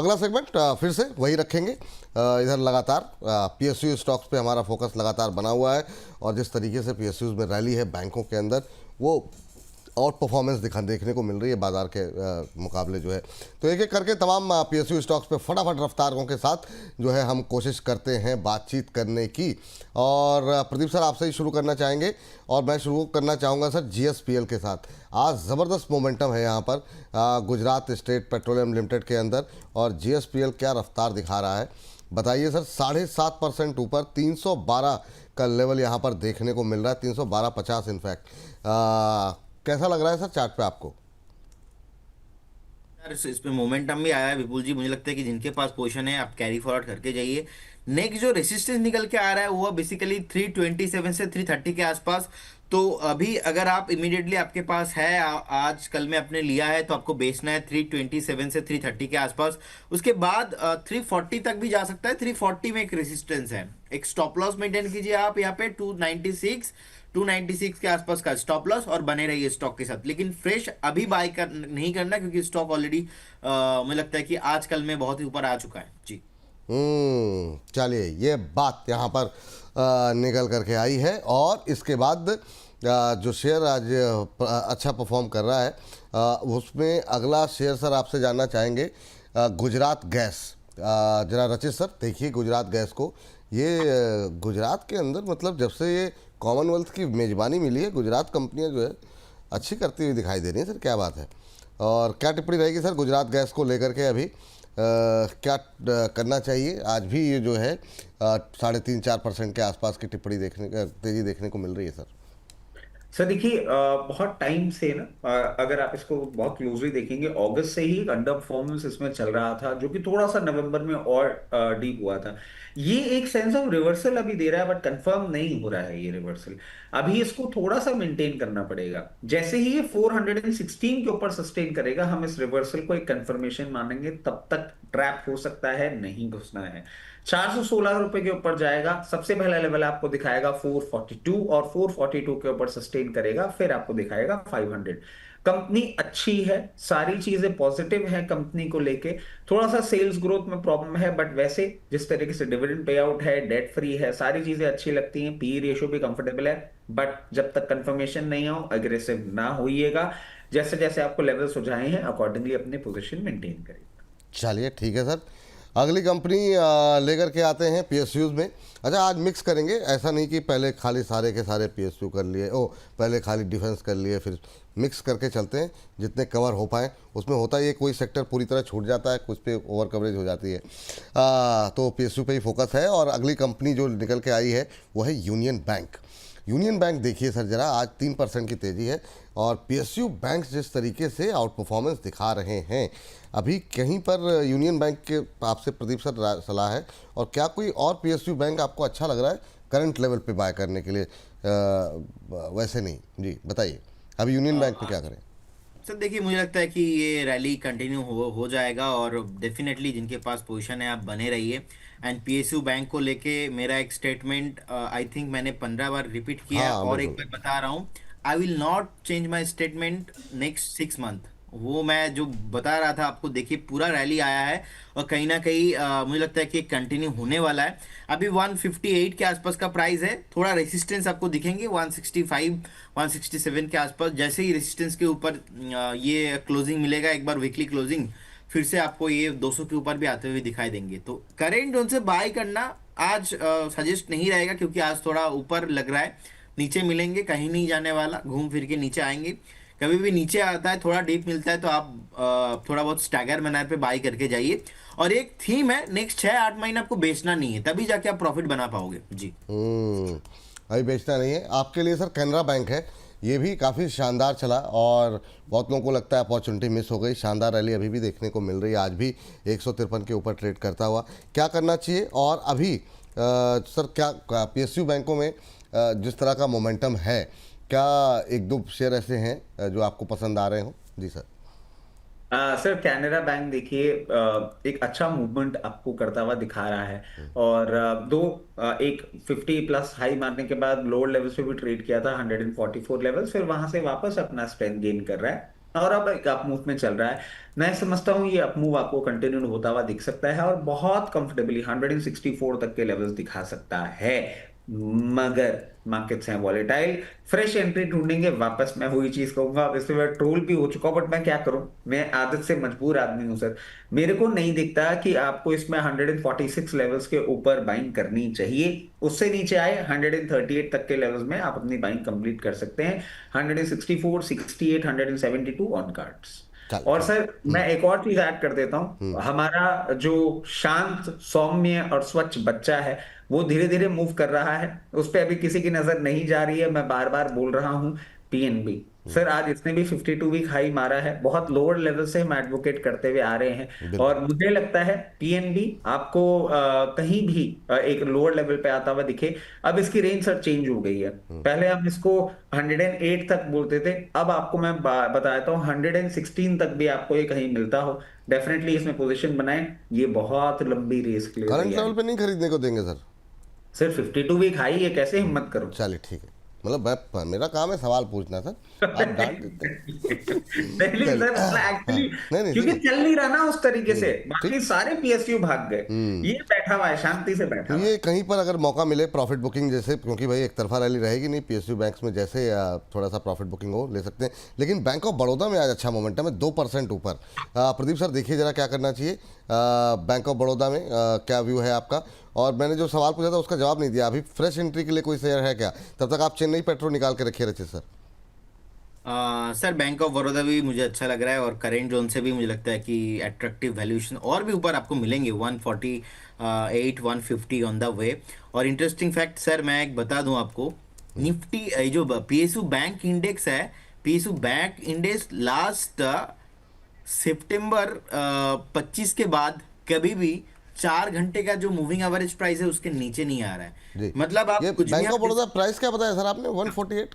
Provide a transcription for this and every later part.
अगला सेगमेंट फिर से वही रखेंगे। इधर लगातार पीएसयू स्टॉक्स पे हमारा फोकस लगातार बना हुआ है और जिस तरीके से पीएसयूज में रैली है बैंकों के अंदर, वो आउट परफॉर्मेंस देखने को मिल रही है बाजार के मुकाबले जो है। तो एक एक करके तमाम पीएसयू स्टॉक्स पे फटाफट रफ्तारों के साथ जो है हम कोशिश करते हैं बातचीत करने की। और प्रदीप सर, आपसे ही शुरू करना चाहेंगे और मैं शुरू करना चाहूँगा सर जीएसपीएल के साथ। आज ज़बरदस्त मोमेंटम है यहाँ पर गुजरात स्टेट पेट्रोलियम लिमिटेड के अंदर, और जीएसपीएल क्या रफ्तार दिखा रहा है बताइए सर। 7.5% ऊपर 312 का लेवल यहाँ पर देखने को मिल रहा है, 312.50 इनफैक्ट। कैसा लग रहा है सर चार्ट पे आपको? यार इसमें मोमेंटम भी आया है विपुल जी। मुझे लगता है कि जिनके पास पोजीशन है आप कैरी फॉरवर्ड करके जाइए। नेक्स्ट जो रेसिस्टेंस निकल के आ रहा है वो बेसिकली 327 से 330 के आसपास। तो अभी अगर आप इमीडिएटली आपके पास है आज कल में आपने लिया है तो आपको बेचना है 327 से 330 के आसपास। उसके बाद 340 तक भी जा सकता है। 340 में एक रेसिस्टेंस है, एक स्टॉप लॉस मेंटेन कीजिए आप यहाँ पे 296 के आसपास का स्टॉप लॉस, और बने रहिए स्टॉक के साथ। लेकिन फ्रेश अभी नहीं करना क्योंकि स्टॉक ऑलरेडी मुझे लगता है कि आजकल में बहुत ही ऊपर आ चुका है जी। चलिए, ये बात यहाँ पर निकल करके आई है। और इसके बाद जो शेयर आज अच्छा परफॉर्म कर रहा है उसमें अगला शेयर सर आपसे जानना चाहेंगे गुजरात गैस। जरा रचित सर देखिए गुजरात गैस को। ये गुजरात के अंदर मतलब जब से ये कॉमनवेल्थ की मेज़बानी मिली है, गुजरात कंपनियां जो है अच्छी करती हुई दिखाई दे रही हैं सर, क्या बात है। और क्या टिप्पणी रहेगी सर गुजरात गैस को लेकर के? अभी क्या करना चाहिए? आज भी ये जो है 3.5-4% के आसपास की टिप्पणी तेजी देखने को मिल रही है सर। सर देखिए, बहुत टाइम से ना, अगर आप इसको बहुत क्लोजली देखेंगे, अगस्त से ही एक अंडर परफॉर्मेंस इसमें चल रहा था जो कि थोड़ा सा नवंबर में और डीप हुआ था। ये एक सेंस ऑफ रिवर्सल अभी दे रहा है, बट कंफर्म नहीं हो रहा है ये रिवर्सल। अभी इसको थोड़ा सा मेंटेन करना पड़ेगा। जैसे ही ये 416 के ऊपर सस्टेन करेगा, हम इस रिवर्सल को एक कंफर्मेशन मानेंगे। तब तक ट्रैप हो सकता है, नहीं घुसना है। 416 रुपए के ऊपर जाएगा, सबसे पहला लेवल आपको दिखाएगा 442, और 442 के ऊपर सस्टेन करेगा, फिर आपको दिखाएगा 500। कंपनी अच्छी है, सारी चीजें पॉजिटिव है कंपनी को लेके। थोड़ा सा सेल्स ग्रोथ में प्रॉब्लम है, बट वैसे जिस तरीके से डिविडेंड पे आउट है, डेट फ्री है, सारी चीजें अच्छी लगती हैं। पी रेशियो भी कंफर्टेबल है। बट जब तक कंफर्मेशन नहीं हो, अग्रेसिव ना होइएगा। जैसे जैसे आपको लेवल सुझाए हैं अकॉर्डिंगली अपने पोजीशन मेंटेन करिए। चलिए ठीक है सर, अगली कंपनी लेकर के आते हैं पीएसयूज में। अच्छा, आज मिक्स करेंगे, ऐसा नहीं कि पहले खाली सारे के सारे पीएसयू कर लिए, पहले खाली डिफेंस कर लिए, फिर मिक्स करके चलते हैं जितने कवर हो पाए। उसमें होता ही है कोई सेक्टर पूरी तरह छूट जाता है, कुछ पे ओवर कवरेज हो जाती है। तो पीएसयू पे ही फोकस है। और अगली कंपनी जो निकल के आई है वो है यूनियन बैंक। यूनियन बैंक देखिए सर जरा, आज 3% की तेज़ी है और पीएसयू बैंक जिस तरीके से आउट परफॉर्मेंस दिखा रहे हैं, अभी कहीं पर यूनियन बैंक के आपसे प्रदीप सर सलाह है, और क्या कोई और पीएसयू बैंक आपको अच्छा लग रहा है करंट लेवल पे बाय करने के लिए? वैसे नहीं जी, बताइए अभी यूनियन बैंक में क्या करें? सर देखिए, मुझे लगता है कि ये रैली कंटिन्यू हो जाएगा, और डेफिनेटली जिनके पास पोजीशन है आप बने रहिए। एंड पीएसयू बैंक को लेके मेरा एक स्टेटमेंट आई थिंक मैंने 15 बार रिपीट किया है, हाँ और एक बिल्कुल। बार बता रहा हूँ। I will not change my statement next 6 month. वो मैं जो बता रहा था आपको, देखिए पूरा रैली आया है और कहीं ना कहीं मुझे लगता है कि कंटिन्यू होने वाला है। अभी 158 के आसपास का प्राइस है। थोड़ा रेसिस्टेंस आपको दिखेंगे 165 167 के आसपास। जैसे ही रेसिस्टेंस के ऊपर ये क्लोजिंग मिलेगा, एक बार वीकली क्लोजिंग, फिर से आपको ये 200 के ऊपर भी आते हुए दिखाई देंगे। तो करेंट जोन से बाय करना आज सजेस्ट नहीं रहेगा, क्योंकि आज थोड़ा ऊपर लग रहा है। नीचे मिलेंगे, कहीं नहीं जाने वाला, घूम फिर के नीचे आएंगे। कभी भी नीचे आता है, थोड़ा डीप मिलता है, तो आप थोड़ा बहुत स्टैगर मैनर पे बाई करके जाइए। और एक थीम है, नेक्स्ट 6-8 महीने आपको बेचना नहीं है, तभी जाके आप प्रॉफिट बना पाओगे जी। अभी बेचना नहीं है आपके लिए सर। कैनरा बैंक है, ये भी काफ़ी शानदार चला और बहुत लोगों को लगता है अपॉर्चुनिटी मिस हो गई। शानदार रैली अभी भी देखने को मिल रही है, आज भी 153 के ऊपर ट्रेड करता हुआ। क्या करना चाहिए? और अभी सर क्या पीएसयू बैंकों में जिस तरह का मोमेंटम है, क्या एक दो शेयर ऐसे हैं जो आपको पसंद आ रहे हो? जी सर। सर कैनरा बैंक देखिए, एक अच्छा मूवमेंट आपको करता हुआ दिखा रहा है। और एक 50 प्लस हाई मारने के बाद लोअर लेवल्स पे भी ट्रेड किया था, 144 लेवल्स, फिर वहां से वापस अपना स्ट्रेंथ गेन कर रहा है। और अब एक अप मूव में चल रहा है। मैं समझता हूँ ये अप मूव आपको कंटिन्यू होता हुआ दिख सकता है और बहुत कंफर्टेबली 164 तक के लेवल्स दिखा सकता है। मगर मार्केट्स हैं वॉलेटाइल, फ्रेश एंट्री ढूंढेंगे वापस। मैं वही चीज कहूंगा, अब इससे मैं ट्रोल भी हो चुका हूं, बट मैं क्या करूं, मैं आदत से मजबूर आदमी हूं सर। मेरे को नहीं दिखता कि आपको इसमें 146 लेवल्स के ऊपर बाइंग करनी चाहिए। उससे नीचे आए 138 तक के लेवल्स में आप अपनी बाइंग कंप्लीट कर सकते हैं। 164, 68, 172 ऑन कार्ड्स। चल और ठीक। सर मैं एक और चीज ऐड कर देता हम्म। हूं, हमारा जो शांत सौम्य और स्वच्छ बच्चा है वो धीरे धीरे मूव कर रहा है, उस पर अभी किसी की नजर नहीं जा रही है। मैं बार बार बोल रहा हूं, पीएनबी। सर आज इसने भी 52 वीक हाई मारा है, बहुत लोअर लेवल से हम एडवोकेट करते हुए आ रहे हैं। बिल्कुल। और मुझे लगता है पीएनबी आपको कहीं भी एक लोअर लेवल पे आता हुआ दिखे। अब इसकी रेंज सर चेंज हो गई है। पहले हम इसको 108 तक बोलते थे, अब आपको मैं बताता हूँ 116 तक भी आपको ये कहीं मिलता हो, डेफिनेटली इसमें पोजीशन बनाएं। ये बहुत लंबी रेस के लिए करंट लेवल तैयारी। पे नहीं खरीदने को देंगे सर? सिर्फ 52 वीक हाई है, कैसे हिम्मत करूं? चलिए ठीक है, मतलब मेरा काम है सवाल पूछना सर, आप डांट देते हैं। नहीं चलिए। सर, मतलब हाँ, एक्चुअली नहीं नहीं ठीक क्योंकि है। चल नहीं रहा ना उस तरीके से, बाकी ठीक। सारे पीएसयू भाग गए। ये बैठा हुआ है, शांति से बैठा तो हुआ ये है। कहीं पर अगर मौका मिले प्रॉफिट बुकिंग जैसे, क्योंकि भाई एक तरफा रैली रहेगी नहीं पीएसयू बैंक्स में, जैसे थोड़ा सा प्रॉफिट बुकिंग हो ले सकते हैं। लेकिन बैंक ऑफ बड़ौदा में आज अच्छा मोमेंटम है, 2% ऊपर। प्रदीप सर देखिए जरा क्या करना चाहिए बैंक ऑफ बड़ौदा में, क्या व्यू है आपका? और मैंने जो सवाल पूछा था उसका जवाब नहीं दिया अभी, फ्रेश एंट्री के लिए कोई शेयर है क्या? तब तक आप चेन्नई पेट्रोल निकाल के रखिए रचित sir. Sir bank of Baroda भी मुझे अच्छा लग रहा है और करेंट जोन से भी मुझे लगता है कि अट्रैक्टिव वैल्यूएशन और भी ऊपर आपको मिलेंगे, 148 150 ऑन द वे। और इंटरेस्टिंग फैक्ट सर मैं एक बता दूं आपको, निफ्टी जो पीएसयू बैंक इंडेक्स है, पीएसयू बैंक इंडेक्स लास्ट सितंबर 25 के बाद कभी भी 4 घंटे का जो मूविंग एवरेज प्राइस है उसके नीचे नहीं आ रहा है। जी। मतलब ये आप कुछ भी बैंक ऑफ आप बड़ौदा प्राइस क्या बताया सर आपने, 148?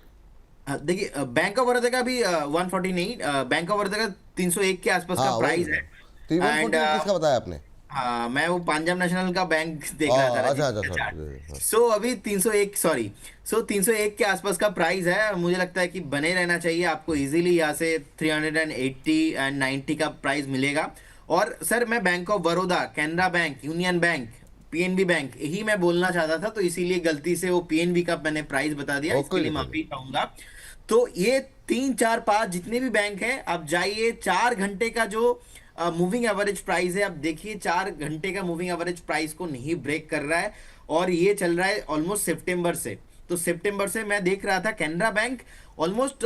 देखिए बैंक ऑफ बड़ौदा का भी 140 नहीं, बैंक ऑफ बड़ौदा का 301 के आसपास का हाँ वही प्राइस ना। है। तो ये एंड 148 किसका बताया आपने? हाँ मैं वो पंजाब नेशनल का बैंक देख रहा था अच्छा रजीत अच्छा का सॉरी। चार्ट। सो अभी 301, सॉरी, 301 के आसपास का प्राइस है। मुझे लगता है कि बने रहना चाहिए आपको, इजीली यहाँ से 380 एंड 90 का प्राइस मिलेगा। और सर मैं bank of Baroda, Canara bank, union bank, PNB bank यही मैं बोलना चाहता था, तो इसीलिए गलती से वो पीएनबी का मैंने प्राइस बता दिया, ओ इसके कोई लिए दिक्कत माफी नहीं। चाहूंगा। तो ये 3 4 5 जितने भी बैंक हैं आप जाइए, 4 घंटे का जो मूविंग एवरेज प्राइस है आप देखिए, 4 घंटे का मूविंग एवरेज प्राइस को नहीं ब्रेक कर रहा है। और ये चल रहा है ऑलमोस्ट सितंबर से। तो सितंबर से मैं देख रहा था कैनरा बैंक ऑलमोस्ट,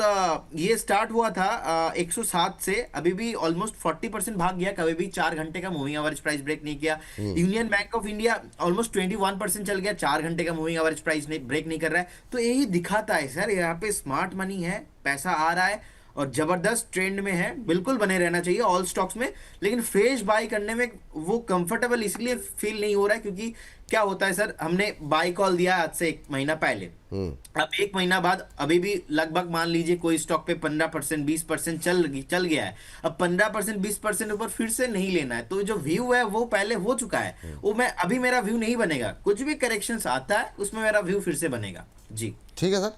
ये स्टार्ट हुआ था 107 से, अभी भी ऑलमोस्ट 40% भाग गया, कभी भी 4 घंटे का मूविंग एवरेज प्राइस ब्रेक नहीं किया। Union bank of India almost 21% चल गया, 4 घंटे का मूविंग एवरेज प्राइस नहीं ब्रेक नहीं कर रहा है। तो यही दिखाता है सर, यहाँ पे स्मार्ट मनी है, पैसा आ रहा है और जबरदस्त ट्रेंड में है, बिल्कुल बने रहना चाहिए ऑल स्टॉक्स में। लेकिन फ्रेश बाय करने में वो कंफर्टेबल इसलिए फील नहीं हो रहा है क्योंकि क्या होता है सर, हमने बाय कॉल दिया आज से 1 महीना पहले, अब 1 महीना बाद अभी भी लगभग मान लीजिए कोई स्टॉक पे 15% 20% चल गया है। अब 15% 20% ऊपर फिर से नहीं लेना है, तो जो व्यू है वो पहले हो चुका है, वो मैं अभी मेरा व्यू नहीं बनेगा, कुछ भी करेक्शंस आता है उसमें मेरा व्यू फिर से बनेगा जी। ठीक है सर,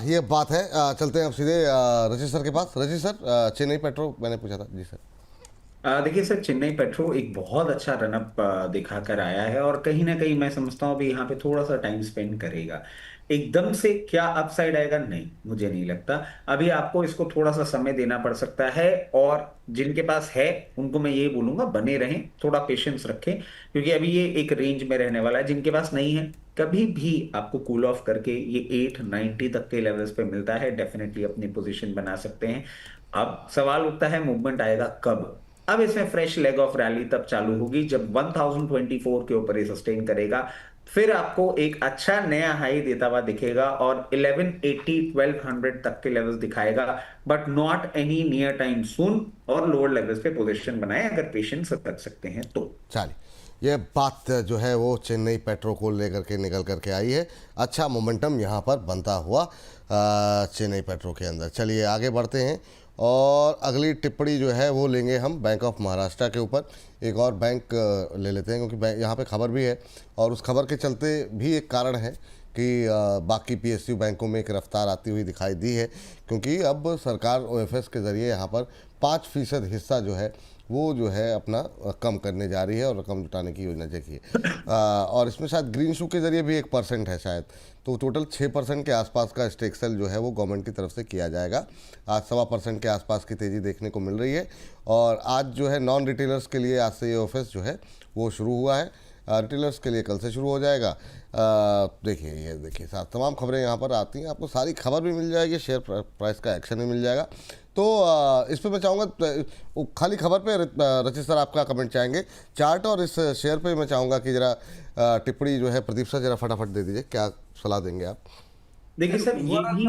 ये बात है। चलते हैं अब सीधे रजित सर के पास। रजित सर, चेन्नई पेट्रो मैंने पूछा था जी सर। देखिए सर, चेन्नई पेट्रो एक बहुत अच्छा रनअप दिखा कर आया है और कहीं ना कहीं मैं समझता हूँ अभी यहाँ पे थोड़ा सा टाइम स्पेंड करेगा। एकदम से क्या अपसाइड आएगा, नहीं मुझे नहीं लगता। अभी आपको इसको थोड़ा सा समय देना पड़ सकता है और जिनके पास है उनको मैं ये बोलूंगा बने रहें, थोड़ा पेशेंस रखें, क्योंकि अभी ये एक रेंज में रहने वाला है। जिनके पास नहीं है, कभी भी आपको कूल ऑफ करके ये 890 तक के लेवल्स पे मिलता है, डेफिनेटली अपनी पोजीशन बना सकते हैं। अब सवाल उठता है मूवमेंट आएगा कब। अब इसमें फ्रेश लेग ऑफ रैली तब चालू होगी जब 1024 के ऊपर ये सस्टेन करेगा, फिर आपको एक अच्छा नया हाई देता हुआ दिखेगा और 1180 1200 तक के लेवल्स दिखाएगा, but not any near time soon. और लोअर लेवल्स पे पोजीशन बनाए अगर पेशेंस रख सकते हैं तो। चलिए, ये बात जो है वो चेन्नई पेट्रो को लेकर के निकल करके आई है, अच्छा मोमेंटम यहाँ पर बनता हुआ चेन्नई पेट्रो के अंदर। चलिए आगे बढ़ते हैं और अगली टिप्पणी जो है वो लेंगे हम बैंक ऑफ महाराष्ट्र के ऊपर। एक और बैंक ले लेते हैं, क्योंकि यहाँ पे खबर भी है और उस खबर के चलते भी एक कारण है कि बाकी पीएसयू बैंकों में एक रफ्तार आती हुई दिखाई दी है, क्योंकि अब सरकार ओएफएस के ज़रिए यहाँ पर 5% हिस्सा जो है वो जो है अपना कम करने जा रही है और रकम जुटाने की योजना देखी है। और इसमें शायद ग्रीन शू के ज़रिए भी 1% है शायद, तो टोटल 6% के आसपास का स्टेक सेल जो है वो गवर्नमेंट की तरफ से किया जाएगा। आज 1.25% के आसपास की तेज़ी देखने को मिल रही है। और आज जो है नॉन रिटेलर्स के लिए आज से ये ऑफिस जो है वो शुरू हुआ है, रिटेलर्स के लिए कल से शुरू हो जाएगा। देखिए ये देखिए साथ तमाम खबरें यहाँ पर आती हैं, आपको सारी खबर भी मिल जाएगी, शेयर प्राइस का एक्शन भी मिल जाएगा। तो इस पे मैं चाहूँगा खाली खबर पे रचित सर आपका कमेंट चाहेंगे, चार्ट और इस शेयर पे मैं चाहूँगा कि जरा टिप्पणी जो है प्रदीप सर जरा फटाफट दे दीजिए, क्या सलाह देंगे आप? देखिए सर, ये भी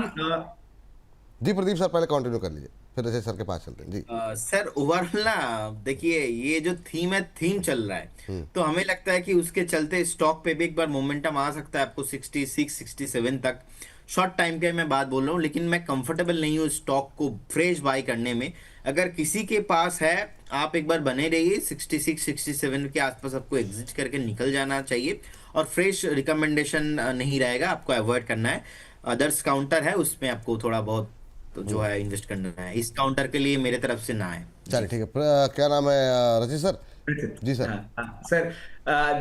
जी प्रदीप सर पहले कंटिन्यू कर लीजिए, फिर रचित सर के पास चलते हैं जी। सर ओवरऑल ना देखिए, ये जो थीम है, थीम चल रहा है, तो हमें लगता है कि उसके चलते स्टॉक पे भी एक बार मोमेंटम आ सकता है आपको 66 67 तक। शॉर्ट टाइम के मैं बात बोल रहा हूँ, लेकिन मैं कंफर्टेबल नहीं हूँ स्टॉक को फ्रेश बाय करने में। अगर किसी के पास है, आप एक बार बने रहिए 66 67 के आसपास, आपको एग्जिट करके निकल जाना चाहिए। और फ्रेश रिकमेंडेशन नहीं रहेगा, आपको अवॉइड करना है। अदर्स काउंटर है, उसमें आपको थोड़ा बहुत तो जो है इन्वेस्ट करना है। इस काउंटर के लिए मेरे तरफ से ना है। चलिए ठीक है, क्या नाम है रचित सर? जी सर। हाँ सर,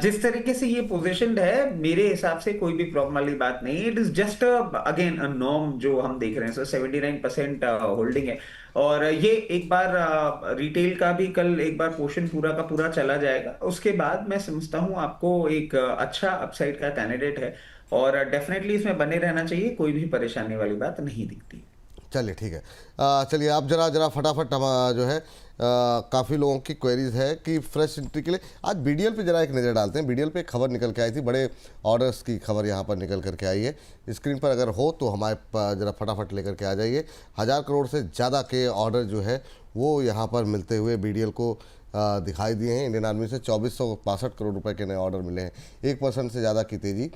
जिस तरीके से ये पोजीशनड है, मेरे हिसाब से कोई भी प्रॉब्लम वाली बात नहीं है। It is just again a norm जो हम देख रहे हैं। सर 79% होल्डिंग है, और ये एक बार रिटेल का भी कल एक बार पोर्शन पूरा का पूरा चला जाएगा, उसके बाद मैं समझता हूँ आपको एक अच्छा अपसाइड का कैंडिडेट है, और डेफिनेटली इसमें बने रहना चाहिए। कोई भी परेशानी वाली बात नहीं दिखती। चलिए ठीक है, चलिए आप जरा फटाफट हम जो है काफ़ी लोगों की क्वेरीज है कि फ्रेश एंट्री के लिए आज बीडीएल पे जरा एक नज़र डालते हैं। बीडीएल पे एक खबर निकल के आई थी, बड़े ऑर्डर्स की खबर यहाँ पर निकल करके आई है। स्क्रीन पर अगर हो तो हमारे जरा फटाफट लेकर के आ जाइए। 1000 करोड़ से ज़्यादा के ऑर्डर जो है वो यहाँ पर मिलते हुए बीडीएल को दिखाई दिए हैं। इंडियन आर्मी से 2462 करोड़ रुपए के नए ऑर्डर मिले हैं। 1% से ज़्यादा की तेज़ी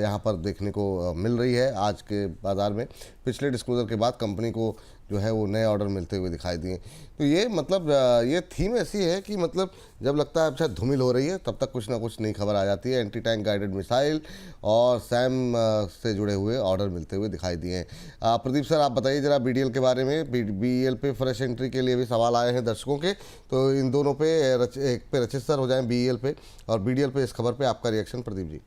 यहाँ पर देखने को मिल रही है आज के बाज़ार में। पिछले डिस्क्लोजर के बाद कंपनी को जो है वो नए ऑर्डर मिलते हुए दिखाई दिए। तो ये मतलब ये थीम ऐसी है कि मतलब जब लगता है अच्छा धूमिल हो रही है, तब तक कुछ ना कुछ नई खबर आ जाती है। एंटी टैंक गाइडेड मिसाइल और सैम से जुड़े हुए ऑर्डर मिलते हुए दिखाई दिए हैं। प्रदीप सर आप बताइए जरा बीडीएल के बारे में। बीईएल पे फ्रेश एंट्री के लिए भी सवाल आए हैं दर्शकों के, तो इन दोनों पे एक पे रचित सर हो जाएं बीईएल पे, और बीडीएल पे इस खबर पे आपका रिएक्शन प्रदीप जी।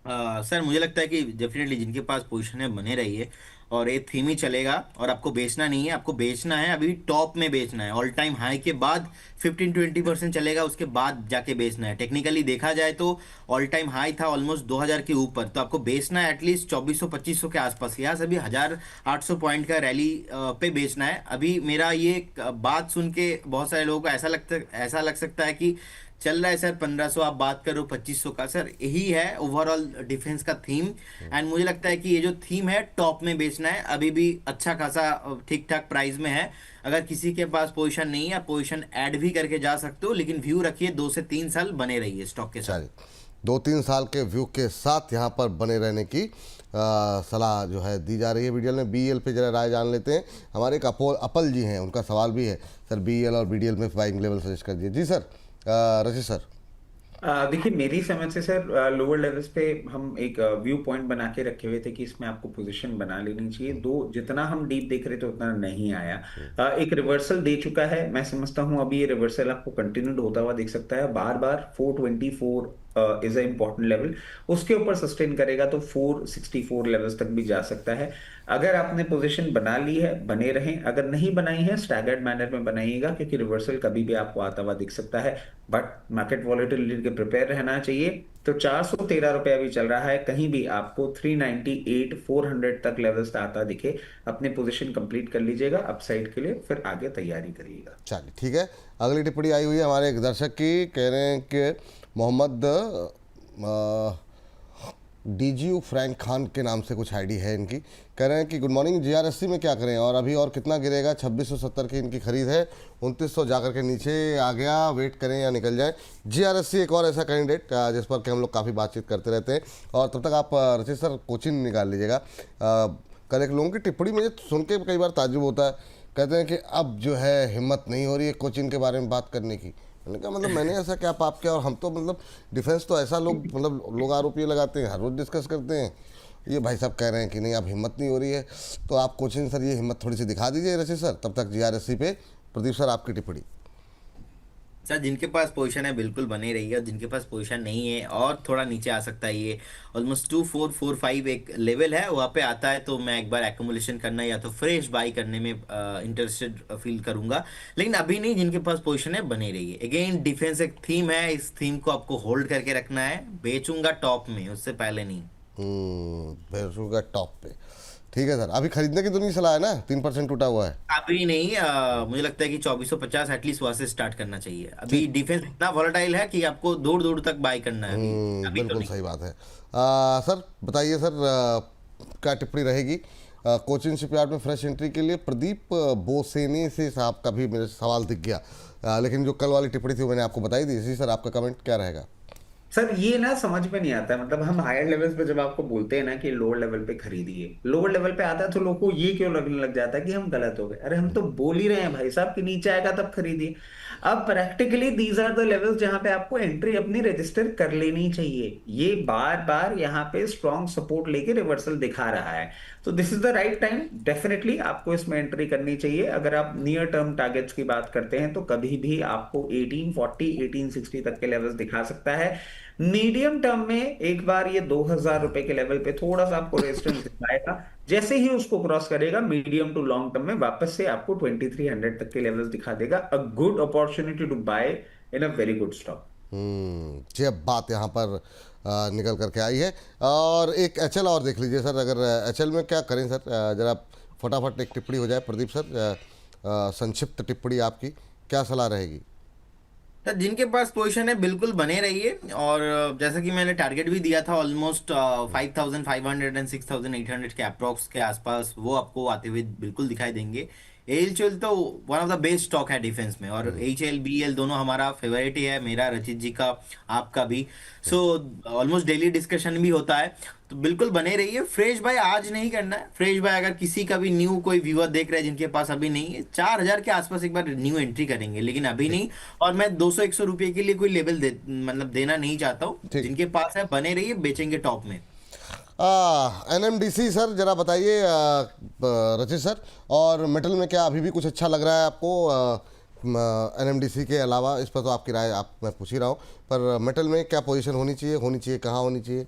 सर मुझे लगता है कि डेफिनेटली जिनके पास पोजीशन है बने रहिए, और ये थीम ही चलेगा। और आपको बेचना नहीं है, आपको बेचना है अभी टॉप में बेचना है। ऑल टाइम हाई के बाद 15-20% चलेगा, उसके बाद जाके बेचना है। टेक्निकली देखा जाए तो ऑल टाइम हाई था ऑलमोस्ट 2000 के ऊपर, तो आपको बेचना है एटलीस्ट 2400-2500 के आसपास। यहाँ से भी 1800 पॉइंट का रैली पे बेचना है। अभी मेरा ये बात सुन के बहुत सारे लोगों को ऐसा लग सकता है कि चल रहा है सर 1500, आप बात करो 2500 का। सर यही है ओवरऑल डिफेंस का थीम। एंड मुझे लगता है कि ये जो थीम है टॉप में बेचना है। अभी भी अच्छा खासा ठीक ठाक प्राइस में है। अगर किसी के पास पोजीशन नहीं है, पोजीशन ऐड भी करके जा सकते हो, लेकिन व्यू रखिए 2 से 3 साल बने रहिए स्टॉक के साथ। 2-3 साल के व्यू के साथ यहाँ पर बने रहने की सलाह जो है दी जा रही है बीडीएल में। बीईएल पे जरा राय जान लेते हैं। हमारे एक अपल जी हैं, उनका सवाल भी है सर, बीईएल और बीडीएल में बाइंग लेवल सजेस्ट कर दिए। जी सर, रचित सर। देखिए, मेरी समझ से सर लोअर लेवल्स पे हम एक व्यू पॉइंट बना के रखे हुए थे कि इसमें आपको पोजीशन बना लेनी चाहिए। दो जितना हम डीप देख रहे थे उतना नहीं आया। एक रिवर्सल दे चुका है, मैं समझता हूं अभी ये रिवर्सल आपको कंटिन्यूड होता हुआ दिख सकता है। बार बार 424 इज अ इंपॉर्टेंट लेवल, उसके ऊपर सस्टेन करेगा तो 464 लेवल्स तक भी जा सकता है। अगर आपने पोजीशन बना ली है बने रहें, अगर नहीं बनाई है स्टैगर्ड मैनर में बनाइएगा, क्योंकि रिवर्सल कभी भी आपको आता हुआ दिख सकता है। बट मार्केट वॉलेटिलिटी के प्रिपेयर रहना चाहिए। तो 413 रुपये अभी चल रहा है, कहीं भी आपको 398 400 तक लेवल्स आता दिखे, अपने पोजीशन कंप्लीट कर लीजिएगा अपसाइड के लिए, फिर आगे तैयारी करिएगा। चलिए ठीक है, अगली टिप्पणी आई हुई है हमारे एक दर्शक की, कह रहे हैं कि मोहम्मद डीजीयू फ्रैंक खान के नाम से कुछ आईडी है इनकी। कह रहे हैं कि गुड मॉर्निंग, जीआरएससी में क्या करें और अभी और कितना गिरेगा? 2670 की इनकी खरीद है, 2900 जाकर के नीचे आ गया, वेट करें या निकल जाए? जीआरएससी एक और ऐसा कैंडिडेट जिस पर कि हम लोग काफ़ी बातचीत करते रहते हैं। और तब तक आप रचित सर कोचिंग निकाल लीजिएगा। कल एक लोगों की टिप्पणी मुझे सुन के कई बार ताज्जुब होता है, कहते हैं कि अब जो है हिम्मत नहीं हो रही है कोचिन के बारे में बात करने की। मैंने कहा मतलब मैंने ऐसा क्या पाप किया, और हम तो मतलब डिफेंस तो ऐसा लोग आरोप ये लगाते हैं, हर रोज़ डिस्कस करते हैं। ये भाई साहब कह रहे हैं कि नहीं अब हिम्मत नहीं हो रही है, तो आप कोचिन सर ये हिम्मत थोड़ी सी दिखा दीजिए रचित सर। तब तक जीआरएससी पे प्रदीप सर आपकी टिप्पणी। सर जिनके पास पोजीशन है बिल्कुल बने रही है, और जिनके पास पोजीशन नहीं है और थोड़ा नीचे आ सकता है, ये ऑलमोस्ट 2445 एक लेवल है, वहाँ पे आता है तो मैं एक बार एक्यूमुलेशन करना या तो फ्रेश बाई करने में इंटरेस्टेड फील करूंगा। लेकिन अभी नहीं, जिनके पास पोजीशन है बने रही है। अगेन डिफेंस एक थीम है, इस थीम को आपको होल्ड करके रखना है। बेचूंगा टॉप में, उससे पहले नहीं। भेजूंगा टॉप पे। ठीक है सर, अभी खरीदने की तो नहीं सलाह है ना, 3% टूटा हुआ है। अभी नहीं, मुझे लगता है कि 2450 एटलीस्ट वहां से स्टार्ट करना चाहिए। अभी ठीक। डिफेंस इतना वॉलेटाइल है कि आपको दूर दूर तक बाय करना है। अभी अभी तो बिल्कुल नहीं। सही बात है। सर बताइए सर, क्या टिप्पणी रहेगी कोचिन शिपयार्ड में फ्रेश एंट्री के लिए? प्रदीप बोसेने से साहब का भी मेरे सवाल दिख गया, लेकिन जो कल वाली टिप्पणी थी वो मैंने आपको बताई दी। इसी सर आपका कमेंट क्या रहेगा? सर ये ना समझ में नहीं आता है, मतलब हम हायर लेवल्स पे जब आपको बोलते हैं ना कि लोअर लेवल पे खरीदिए, लोअर लेवल पे आता है तो लोगों को ये क्यों लगने लग जाता है कि हम गलत हो गए। अरे हम तो बोल ही रहे हैं भाई साहब कि नीचे आएगा तब खरीदिए। अब practically these are the levels जहां पे आपको एंट्री अपनी रजिस्टर कर लेनी चाहिए। ये बार बार यहाँ पे स्ट्रॉन्ग सपोर्ट लेके रिवर्सल दिखा रहा है, तो this is the right time. Definitely आपको इसमें एंट्री करनी चाहिए। अगर आप नियर टर्म टारगेट्स की बात करते हैं तो कभी भी आपको 1840 1860 तक के लेवल्स दिखा सकता है। मीडियम टर्म में एक बार ये 2000 रुपए के लेवल पे थोड़ा सा आपको रेजिस्टेंस दिखाएगा। जैसे ही उसको क्रॉस करेगा मीडियम टू लॉन्ग टर्म में वापस से आपको 2300 तक के लेवल्स दिखा देगा। A good opportunity to buy in a very good stock. ये बात यहाँ पर निकल करके आई है। और एक एचएल और देख लीजिए सर, अगर एचएल में क्या करें सर, जरा फटाफट एक टिप्पणी हो जाए प्रदीप सर, संक्षिप्त टिप्पणी आपकी, क्या सलाह रहेगी? तो जिनके पास पोजीशन है बिल्कुल बने रहिए। और जैसा कि मैंने टारगेट भी दिया था ऑलमोस्ट 5500 एंड 6800 के अप्रोक्स के आसपास, वो आपको आते हुए बिल्कुल दिखाई देंगे। एल तो one of the best stock है डिफेंस में, और HL BL दोनों हमारा फेवरेट ही है, मेरा, रचित जी का, आपका भी। सो ऑलमोस्ट डेली डिस्कशन भी होता है, तो बिल्कुल बने रहिए। फ्रेश बाय आज नहीं करना है। फ्रेश बाय अगर किसी का भी न्यू कोई व्यूअर देख रहे हैं जिनके पास अभी नहीं है, 4000 के आसपास एक बार न्यू एंट्री करेंगे, लेकिन अभी नहीं। और मैं 200-100 रुपए के लिए कोई लेवल मतलब देना नहीं चाहता हूँ। ठीक। जिनके पास है बने रहिए, बेचेंगे टॉप में। NMDC सर जरा बताइए, रचित सर, और मेटल में क्या अभी भी कुछ अच्छा लग रहा है आपको? NMDC के अलावा, इस पर तो आपकी राय आप मैं पूछ ही रहा हूँ, पर मेटल में क्या पोजीशन होनी चाहिए, कहाँ होनी चाहिए?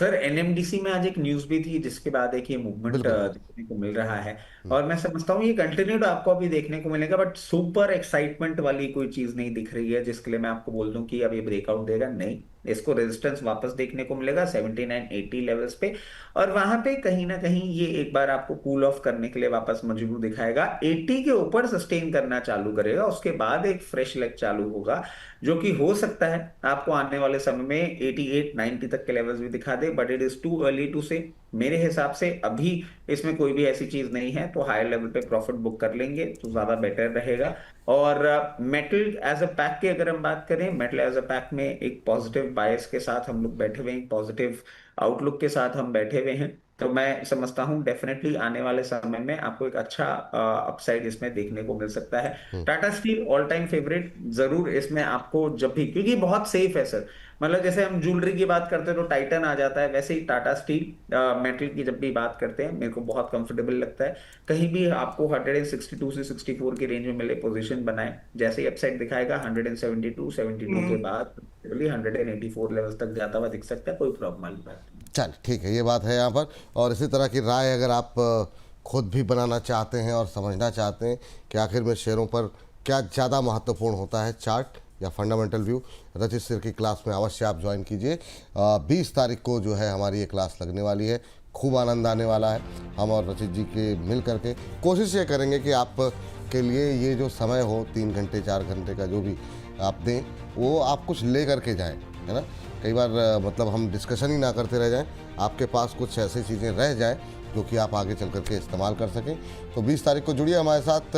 सर एनएमडीसी में आज एक न्यूज भी थी जिसके बाद एक ये मूवमेंट बिल्कुल। देखने को मिल रहा है, और मैं समझता हूँ ये कंटिन्यूड आपको अभी देखने को मिलेगा, बट सुपर एक्साइटमेंट वाली कोई चीज नहीं दिख रही है जिसके लिए मैं आपको बोल दूं कि अब ये ब्रेकआउट देगा। नहीं, इसको रेजिस्टेंस वापस देखने को मिलेगा 7980 लेवल्स पे, और वहां पे कहीं ना कहीं ये एक बार आपको कूल ऑफ करने के लिए वापस मजबूर दिखाएगा। 80 के ऊपर सस्टेन करना चालू करेगा, उसके बाद एक फ्रेश लेग चालू होगा, जो कि हो सकता है आपको आने वाले समय में 88-90 तक के लेवल्स भी दिखा दे, but it is too early to say. मेरे हिसाब से अभी इसमें कोई भी ऐसी चीज नहीं है, तो हायर लेवल पे प्रॉफिट बुक कर लेंगे तो ज्यादा बेटर रहेगा। और मेटल एज अ पैक की अगर हम बात करें, मेटल एज अ पैक में एक पॉजिटिव बायस के साथ हम लोग बैठे हुए हैं, पॉजिटिव आउटलुक के साथ हम बैठे हुए हैं, तो मैं समझता हूं डेफिनेटली आने वाले समय में आपको एक अच्छा अपसाइड इसमें देखने को मिल सकता है। Tata steel all time favourite जरूर इसमें आपको जब भी, क्योंकि बहुत सेफ है सर। मतलब जैसे हम ज्वेलरी की बात करते हैं तो टाइटन आ जाता है, वैसे ही टाटा स्टील मेटल की जब भी बात करते हैं मेरे को बहुत कंफर्टेबल लगता है। कहीं भी आपको 162 से 64 की रेंज में मिले पोजीशन बनाए, जैसे ही अपसाइड दिखाएगा 172 के बाद 184 लेवल्स तक जाता हुआ दिख सकता है, कोई प्रॉब्लम वाली बात नहीं। चल ठीक है, ये बात है यहाँ पर। और इसी तरह की राय अगर आप खुद भी बनाना चाहते हैं और समझना चाहते हैं कि आखिर में शेयरों पर क्या ज़्यादा महत्वपूर्ण होता है, चार्ट या फंडामेंटल व्यू, रचित सर की क्लास में अवश्य आप ज्वाइन कीजिए। 20 तारीख को जो है हमारी ये क्लास लगने वाली है, खूब आनंद आने वाला है। हम और रचित जी के मिल करके कोशिश ये करेंगे कि आप के लिए ये जो समय हो 3 घंटे 4 घंटे का जो भी आप दें, वो आप कुछ ले करके जाएं, है ना। कई बार मतलब हम डिस्कशन ही ना करते रह जाएं, आपके पास कुछ ऐसी चीज़ें रह जाएं जो कि आप आगे चल करके इस्तेमाल कर सकें। तो 20 तारीख को जुड़िए हमारे साथ।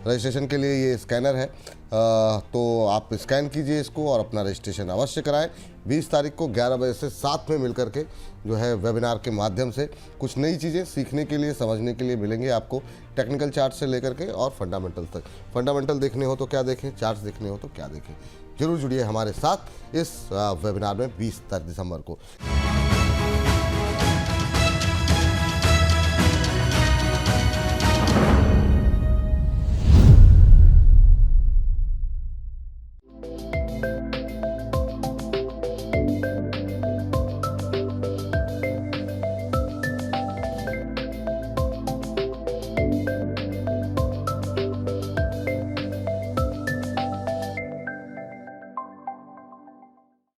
रजिस्ट्रेशन के लिए ये स्कैनर है, तो आप स्कैन कीजिए इसको और अपना रजिस्ट्रेशन अवश्य कराएं। 20 तारीख को 11 बजे से साथ में मिलकर के जो है वेबिनार के माध्यम से कुछ नई चीज़ें सीखने के लिए, समझने के लिए मिलेंगे आपको, टेक्निकल चार्ट से लेकर के और फंडामेंटल तक। फंडामेंटल देखने हो तो क्या देखें, चार्ट्स देखने हो तो क्या देखें। जरूर जुड़िए हमारे साथ इस वेबिनार में 20 दिसंबर को।